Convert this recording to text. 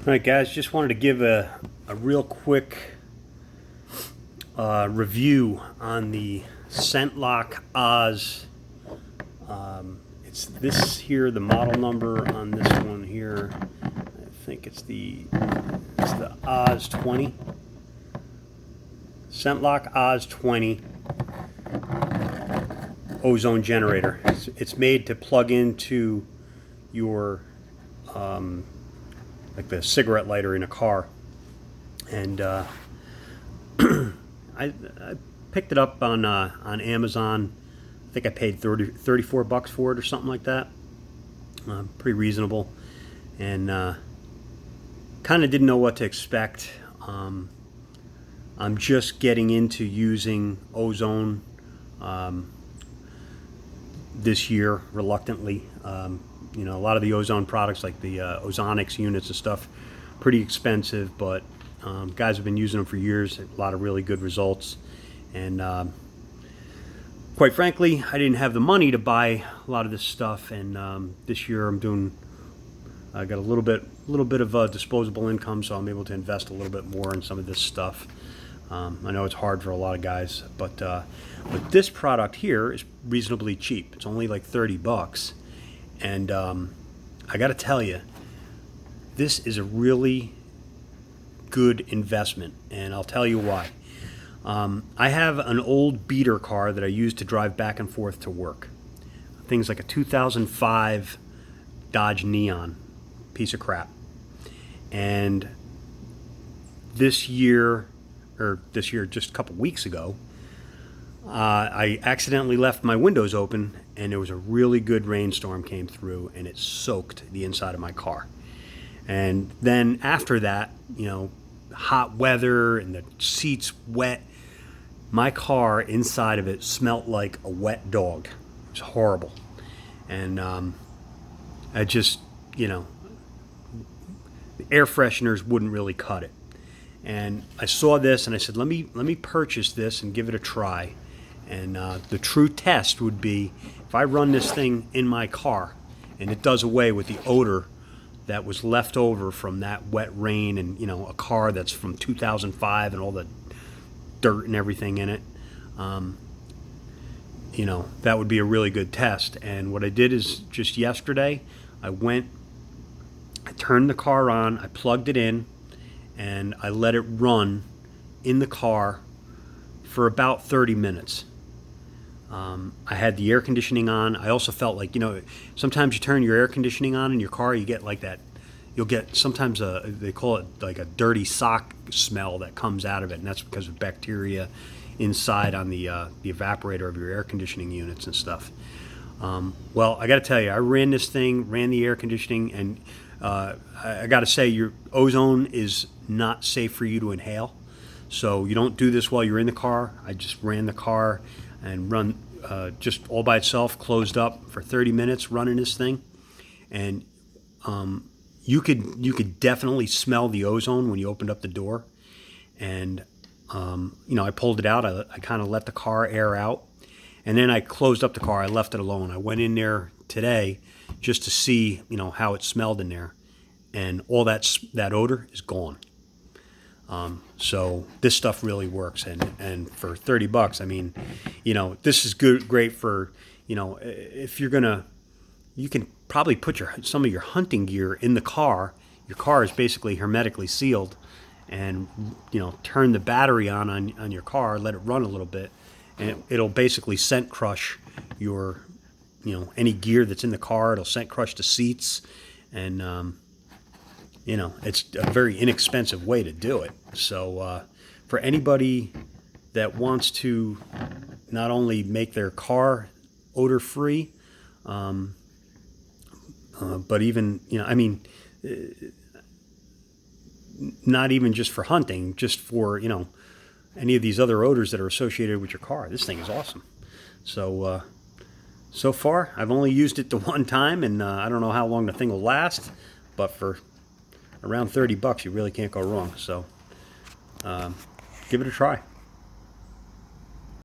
Alright guys, just wanted to give a real quick review on the Scentlok Oz. It's this here, the model number on this one here. I think it's the Oz 20. Scentlok Oz 20 ozone generator. It's made to plug into your like the cigarette lighter in a car, and I picked it up on Amazon. I think I paid $34 for it or something like that. Pretty reasonable, and kind of didn't know what to expect. I'm just getting into using ozone this year, reluctantly. You know, a lot of the ozone products, like the ozonics units and stuff, pretty expensive, but guys have been using them for years. A lot of really good results, and quite frankly, I didn't have the money to buy a lot of this stuff. And this year, I got a little bit of disposable income, so I'm able to invest a little bit more in some of this stuff. I know it's hard for a lot of guys, but this product here is reasonably cheap. It's only like $30. And I got to tell you, this is a really good investment, and I'll tell you why. I have an old beater car that I use to drive back and forth to work. Things like a 2005 Dodge Neon, piece of crap. And this year, just a couple weeks ago, I accidentally left my windows open, and there was a really good rainstorm came through, and it soaked the inside of my car. And then after that, you know, hot weather and the seats wet, my car inside of it smelt like a wet dog. It was horrible. And I just, you know, the air fresheners wouldn't really cut it. And I saw this and I said, let me purchase this and give it a try. And the true test would be if I run this thing in my car and it does away with the odor that was left over from that wet rain, and, you know, a car that's from 2005 and all the dirt and everything in it, you know, that would be a really good test. And what I did is, just yesterday, I turned the car on, I plugged it in, and I let it run in the car for about 30 minutes. I had the air conditioning on. I also felt like, you know, sometimes you turn your air conditioning on in your car, you get like that, you'll get sometimes they call it like a dirty sock smell that comes out of it, and that's because of bacteria inside on the evaporator of your air conditioning units and stuff. Well, I got to tell you, I ran the air conditioning, and I got to say, your ozone is not safe for you to inhale. So you don't do this while you're in the car. I just ran the car and run just all by itself, closed up for 30 minutes running this thing. And you could definitely smell the ozone when you opened up the door. And you know, I pulled it out. I kind of let the car air out. And then I closed up the car. I left it alone. I went in there today just to see, you know, how it smelled in there. And all that odor is gone. So this stuff really works, and for $30, I mean, you know, this is great for, you know, if you're gonna, you can probably put some of your hunting gear in the car. Your car is basically hermetically sealed, and, you know, turn the battery on your car, let it run a little bit, and it'll basically scent crush your, you know, any gear that's in the car. It'll scent crush the seats, and you know, it's a very inexpensive way to do it. So for anybody that wants to not only make their car odor-free, but even, you know, I mean, not even just for hunting, just for, you know, any of these other odors that are associated with your car. This thing is awesome. So so far, I've only used it the one time, and I don't know how long the thing will last, but for around $30, you really can't go wrong. So give it a try.